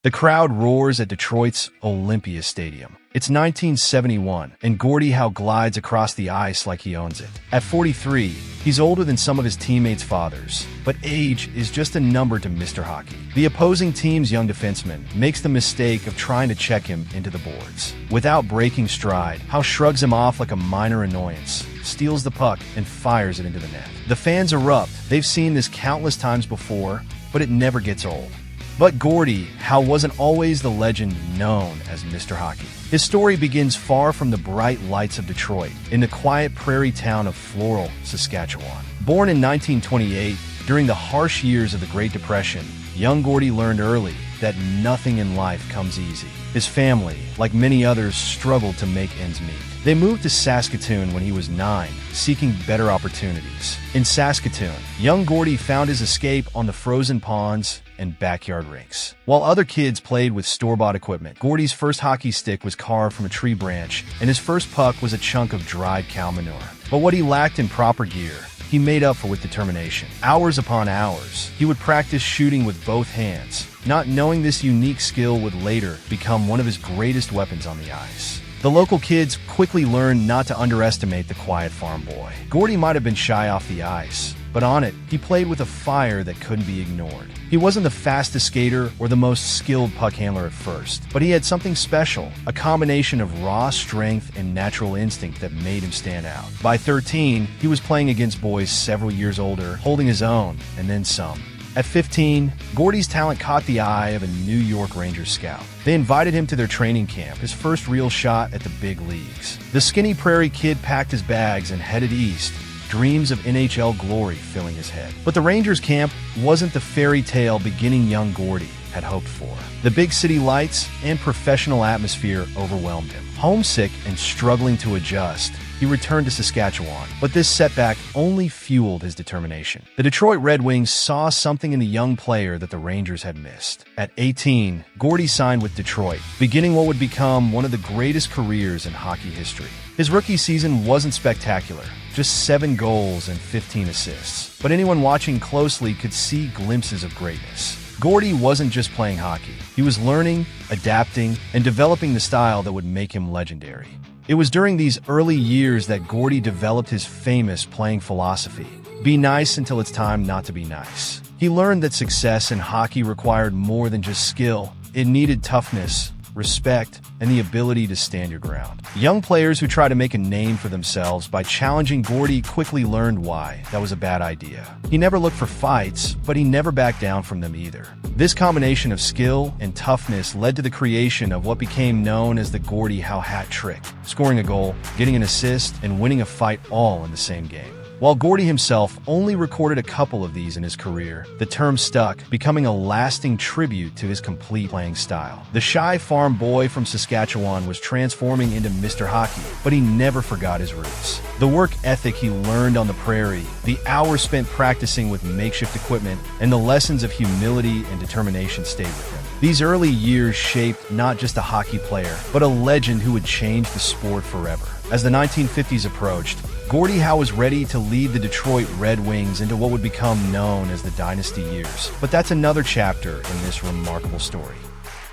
The crowd roars at Detroit's Olympia Stadium. It's 1971, and Gordie Howe glides across the ice like he owns it. At 43, he's older than some of his teammates' fathers, but age is just a number to Mr. Hockey. The opposing team's young defenseman makes the mistake of trying to check him into the boards. Without breaking stride, Howe shrugs him off like a minor annoyance, steals the puck, and fires it into the net. The fans erupt. They've seen this countless times before, but it never gets old. But Gordie Howe wasn't always the legend known as Mr. Hockey. His story begins far from the bright lights of Detroit, in the quiet prairie town of Floral, Saskatchewan. Born in 1928, during the harsh years of the Great Depression, young Gordie learned early that nothing in life comes easy. His family, like many others, struggled to make ends meet. They moved to Saskatoon when he was 9, seeking better opportunities. In Saskatoon, young Gordie found his escape on the frozen ponds and backyard rinks. While other kids played with store-bought equipment, Gordie's first hockey stick was carved from a tree branch, and his first puck was a chunk of dried cow manure. But what he lacked in proper gear, he made up for with determination. Hours upon hours, he would practice shooting with both hands, not knowing this unique skill would later become one of his greatest weapons on the ice. The local kids quickly learned not to underestimate the quiet farm boy. Gordie might have been shy off the ice, but on it, he played with a fire that couldn't be ignored. He wasn't the fastest skater or the most skilled puck handler at first, but he had something special, a combination of raw strength and natural instinct that made him stand out. By 13, he was playing against boys several years older, holding his own, and then some. At 15, Gordie's talent caught the eye of a New York Rangers scout. They invited him to their training camp, his first real shot at the big leagues. The skinny prairie kid packed his bags and headed east, dreams of NHL glory filling his head. But the Rangers camp wasn't the fairy tale beginning young Gordie had hoped for. The big city lights and professional atmosphere overwhelmed him. Homesick and struggling to adjust, he returned to Saskatchewan, but this setback only fueled his determination. The Detroit Red Wings saw something in the young player that the Rangers had missed. At 18, Gordie signed with Detroit, beginning what would become one of the greatest careers in hockey history. His rookie season wasn't spectacular, just 7 goals and 15 assists, but anyone watching closely could see glimpses of greatness. Gordie wasn't just playing hockey. He was learning, adapting, and developing the style that would make him legendary. It was during these early years that Gordie developed his famous playing philosophy: be nice until it's time not to be nice. He learned that success in hockey required more than just skill. It needed toughness, respect, and the ability to stand your ground. Young players who try to make a name for themselves by challenging Gordie quickly learned why that was a bad idea. He never looked for fights, but he never backed down from them either. This combination of skill and toughness led to the creation of what became known as the Gordie Howe hat trick: scoring a goal, getting an assist, and winning a fight all in the same game. While Gordie himself only recorded a couple of these in his career, the term stuck, becoming a lasting tribute to his complete playing style. The shy farm boy from Saskatchewan was transforming into Mr. Hockey, but he never forgot his roots. The work ethic he learned on the prairie, the hours spent practicing with makeshift equipment, and the lessons of humility and determination stayed with him. These early years shaped not just a hockey player, but a legend who would change the sport forever. As the 1950s approached, Gordie Howe was ready to lead the Detroit Red Wings into what would become known as the dynasty years. But that's another chapter in this remarkable story.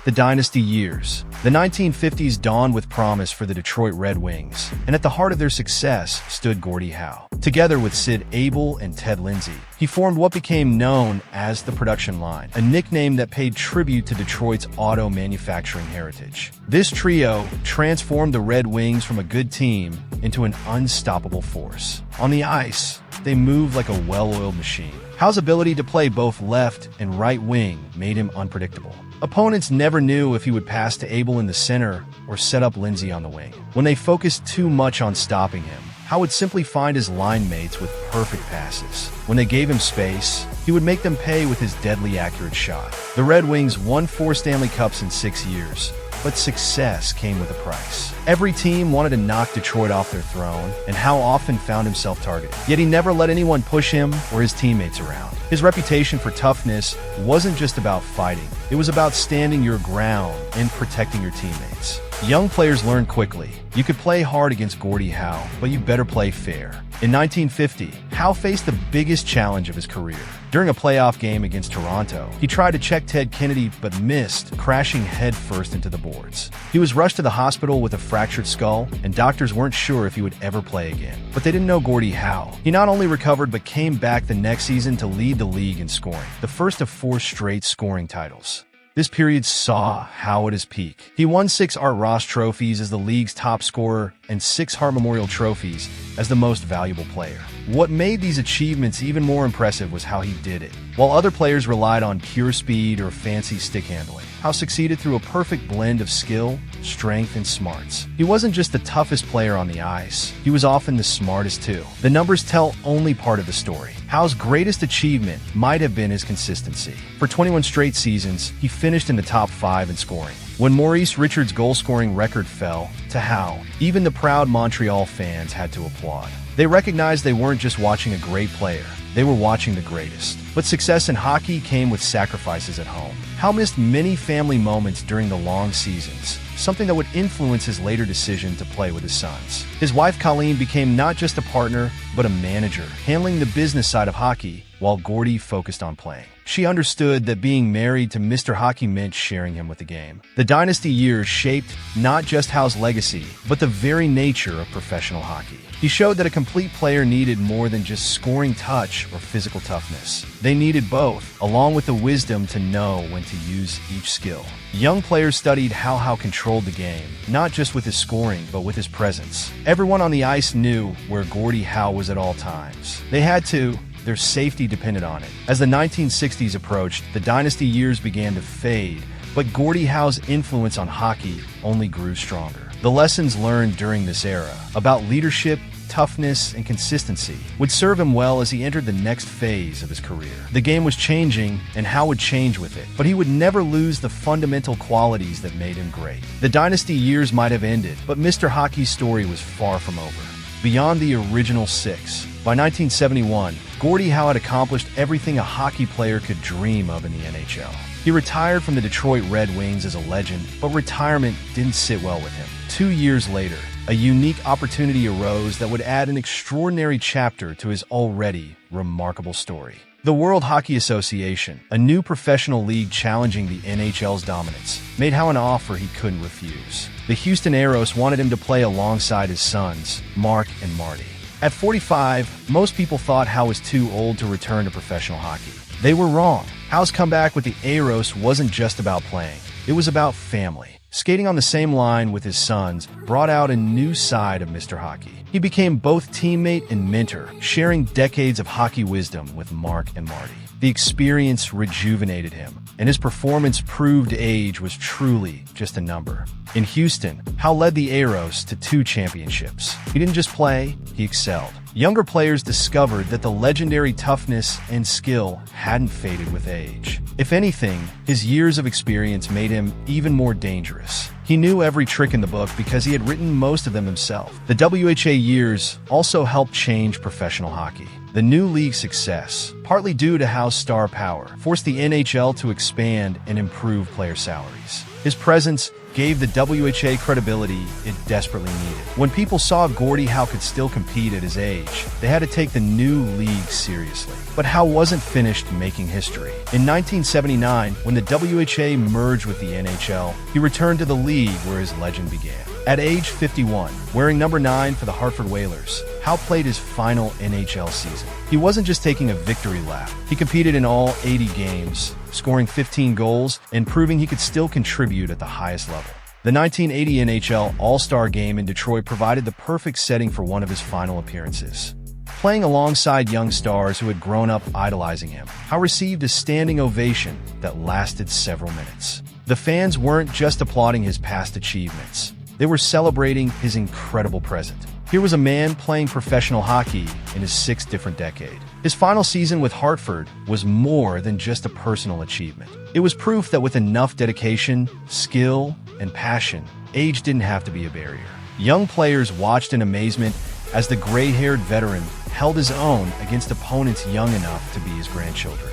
The dynasty years. The 1950s dawned with promise for the Detroit Red Wings, and at the heart of their success stood Gordie Howe. Together with Sid Abel and Ted Lindsay, he formed what became known as the production line, a nickname that paid tribute to Detroit's auto manufacturing heritage. This trio transformed the Red Wings from a good team into an unstoppable force. On the ice, they moved like a well-oiled machine. Howe's ability to play both left and right wing made him unpredictable. Opponents never knew if he would pass to Abel in the center or set up Lindsay on the wing. When they focused too much on stopping him, Howe would simply find his line mates with perfect passes. When they gave him space, he would make them pay with his deadly accurate shot. The Red Wings won 4 Stanley Cups in 6 years, but success came with a price. Every team wanted to knock Detroit off their throne, and Howe often found himself targeted. Yet he never let anyone push him or his teammates around. His reputation for toughness wasn't just about fighting. It was about standing your ground and protecting your teammates. Young players learned quickly. You could play hard against Gordie Howe, but you better play fair. In 1950, Howe faced the biggest challenge of his career. During a playoff game against Toronto, he tried to check Ted Kennedy but missed, crashing headfirst into the boards. He was rushed to the hospital with a fractured skull, and doctors weren't sure if he would ever play again. But they didn't know Gordie Howe. He not only recovered but came back the next season to lead the league in scoring, the first of 4 straight scoring titles. This period saw Howe at his peak. He won 6 Art Ross trophies as the league's top scorer and 6 Hart Memorial trophies as the most valuable player. What made these achievements even more impressive was how he did it. While other players relied on pure speed or fancy stick handling, Howe succeeded through a perfect blend of skill, strength, and smarts. He wasn't just the toughest player on the ice, he was often the smartest too. The numbers tell only part of the story. Howe's greatest achievement might have been his consistency. For 21 straight seasons, he finished in the top 5 in scoring. When Maurice Richard's goal-scoring record fell to Howe, even the proud Montreal fans had to applaud. They recognized they weren't just watching a great player, they were watching the greatest. But success in hockey came with sacrifices at home. Howe missed many family moments during the long seasons, something that would influence his later decision to play with his sons. His wife Colleen became not just a partner, but a manager, handling the business side of hockey, while Gordie focused on playing. She understood that being married to Mr. Hockey meant sharing him with the game. The dynasty years shaped not just Howe's legacy, but the very nature of professional hockey. He showed that a complete player needed more than just scoring touch or physical toughness. They needed both, along with the wisdom to know when to use each skill. Young players studied how Howe controlled the game, not just with his scoring, but with his presence. Everyone on the ice knew where Gordie Howe was at all times. They had to. Their safety depended on it. As the 1960s approached, the dynasty years began to fade, but Gordie Howe's influence on hockey only grew stronger. The lessons learned during this era about leadership, toughness, and consistency would serve him well as he entered the next phase of his career. The game was changing, and Howe would change with it, but he would never lose the fundamental qualities that made him great. The dynasty years might have ended, but Mr. Hockey's story was far from over. Beyond the original 6, by 1971, Gordie Howe had accomplished everything a hockey player could dream of in the NHL. He retired from the Detroit Red Wings as a legend, but retirement didn't sit well with him. 2 years later, a unique opportunity arose that would add an extraordinary chapter to his already remarkable story. The World Hockey Association, a new professional league challenging the NHL's dominance, made Howe an offer he couldn't refuse. The Houston Aeros wanted him to play alongside his sons, Mark and Marty. At 45, most people thought Howe was too old to return to professional hockey. They were wrong. Howe's comeback with the Aeros wasn't just about playing. It was about family. Skating on the same line with his sons brought out a new side of Mr. Hockey. He became both teammate and mentor, sharing decades of hockey wisdom with Mark and Marty. The experience rejuvenated him, and his performance proved age was truly just a number. In Houston, Howe led the Aeros to 2 championships. He didn't just play, he excelled. Younger players discovered that the legendary toughness and skill hadn't faded with age. If anything, his years of experience made him even more dangerous. He knew every trick in the book because he had written most of them himself. The WHA years also helped change professional hockey. The new league's success, partly due to Howe's star power, forced the NHL to expand and improve player salaries. His presence gave the WHA credibility it desperately needed. When people saw Gordie Howe could still compete at his age, they had to take the new league seriously. But Howe wasn't finished making history. In 1979, when the WHA merged with the NHL, he returned to the league where his legend began. At age 51, wearing number 9 for the Hartford Whalers, Howe played his final NHL season. He wasn't just taking a victory lap. He competed in all 80 games, scoring 15 goals and proving he could still contribute at the highest level. The 1980 NHL All-Star Game in Detroit provided the perfect setting for one of his final appearances. Playing alongside young stars who had grown up idolizing him, Howe received a standing ovation that lasted several minutes. The fans weren't just applauding his past achievements. They were celebrating his incredible present. Here was a man playing professional hockey in his 6th different decade. His final season with Hartford was more than just a personal achievement. It was proof that with enough dedication, skill, and passion, age didn't have to be a barrier. Young players watched in amazement as the gray-haired veteran held his own against opponents young enough to be his grandchildren.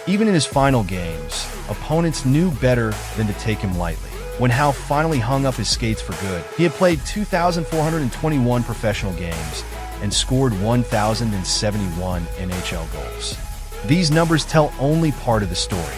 Even in his final games, opponents knew better than to take him lightly. When Howe finally hung up his skates for good, he had played 2,421 professional games, and scored 1,071 NHL goals. These numbers tell only part of the story.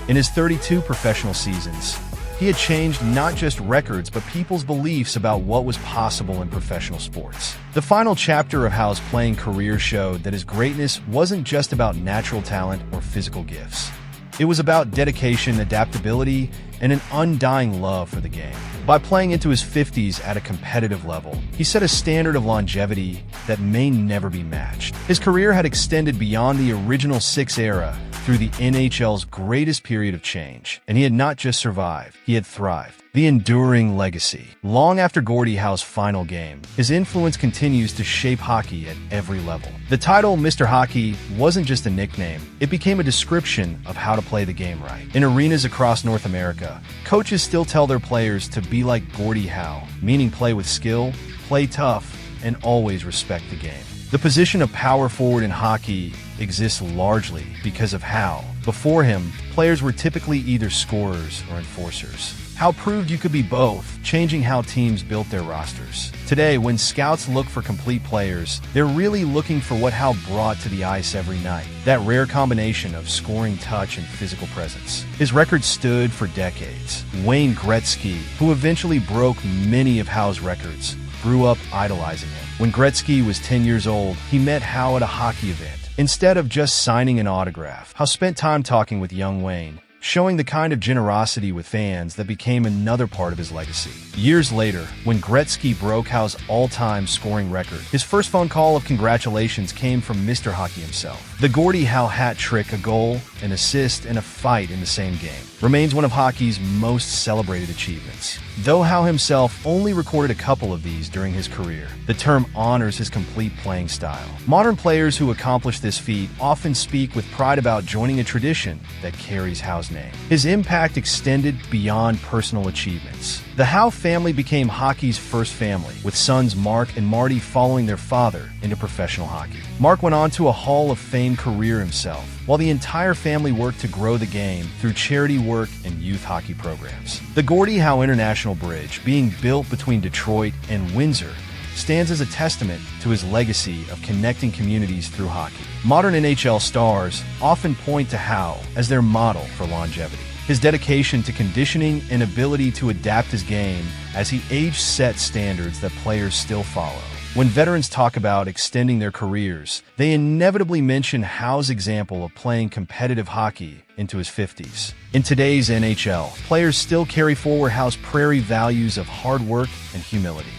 In his 32 professional seasons, he had changed not just records but people's beliefs about what was possible in professional sports. The final chapter of Howe's playing career showed that his greatness wasn't just about natural talent or physical gifts. It was about dedication, adaptability, and an undying love for the game. By playing into his 50s at a competitive level, he set a standard of longevity that may never be matched. His career had extended beyond the original six era through the NHL's greatest period of change, and he had not just survived, he had thrived. The enduring legacy. Long after Gordie Howe's final game, his influence continues to shape hockey at every level. The title Mr. Hockey wasn't just a nickname, it became a description of how to play the game right. In arenas across North America, coaches still tell their players to be like Gordie Howe, meaning play with skill, play tough, and always respect the game. The position of power forward in hockey exists largely because of Howe. Before him, players were typically either scorers or enforcers. Howe proved you could be both, changing how teams built their rosters. Today, when scouts look for complete players, they're really looking for what Howe brought to the ice every night. That rare combination of scoring touch and physical presence. His record stood for decades. Wayne Gretzky, who eventually broke many of Howe's records, grew up idolizing him. When Gretzky was 10 years old, he met Howe at a hockey event. Instead of just signing an autograph, Howe spent time talking with young Wayne, showing the kind of generosity with fans that became another part of his legacy. Years later, when Gretzky broke Howe's all-time scoring record, his first phone call of congratulations came from Mr. Hockey himself. The Gordie Howe hat trick, a goal, an assist, and a fight in the same game, remains one of hockey's most celebrated achievements. Though Howe himself only recorded a couple of these during his career, the term honors his complete playing style. Modern players who accomplish this feat often speak with pride about joining a tradition that carries Howe's name. His impact extended beyond personal achievements. The Howe family became hockey's first family, with sons Mark and Marty following their father into professional hockey. Mark went on to a Hall of Fame career himself, while the entire family worked to grow the game through charity work and youth hockey programs. The Gordie Howe International Bridge, being built between Detroit and Windsor, stands as a testament to his legacy of connecting communities through hockey. Modern NHL stars often point to Howe as their model for longevity. His dedication to conditioning and ability to adapt his game as he aged set standards that players still follow. When veterans talk about extending their careers, they inevitably mention Howe's example of playing competitive hockey into his 50s. In today's NHL, players still carry forward Howe's prairie values of hard work and humility.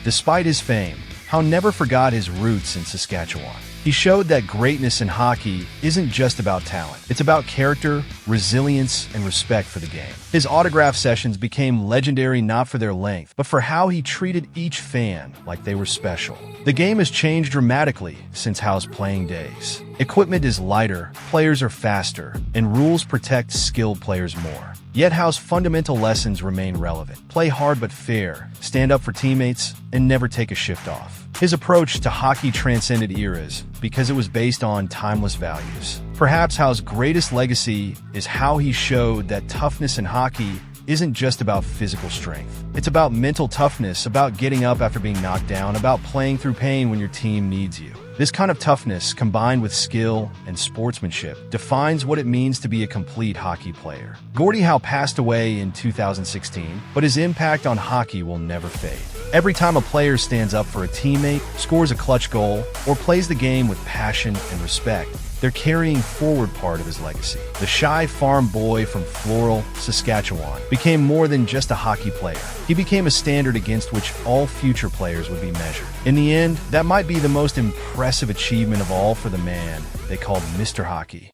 Despite his fame, Howe never forgot his roots in Saskatchewan. He showed that greatness in hockey isn't just about talent. It's about character, resilience, and respect for the game. His autograph sessions became legendary not for their length, but for how he treated each fan like they were special. The game has changed dramatically since Howe's playing days. Equipment is lighter, players are faster, and rules protect skilled players more. Yet Howe's fundamental lessons remain relevant. Play hard but fair, stand up for teammates, and never take a shift off. His approach to hockey transcended eras because it was based on timeless values. Perhaps Howe's greatest legacy is how he showed that toughness in hockey isn't just about physical strength. It's about mental toughness, about getting up after being knocked down, about playing through pain when your team needs you. This kind of toughness, combined with skill and sportsmanship, defines what it means to be a complete hockey player. Gordie Howe passed away in 2016, but his impact on hockey will never fade. Every time a player stands up for a teammate, scores a clutch goal, or plays the game with passion and respect, they're carrying forward part of his legacy. The shy farm boy from Floral, Saskatchewan, became more than just a hockey player. He became a standard against which all future players would be measured. In the end, that might be the most impressive achievement of all for the man they called Mr. Hockey.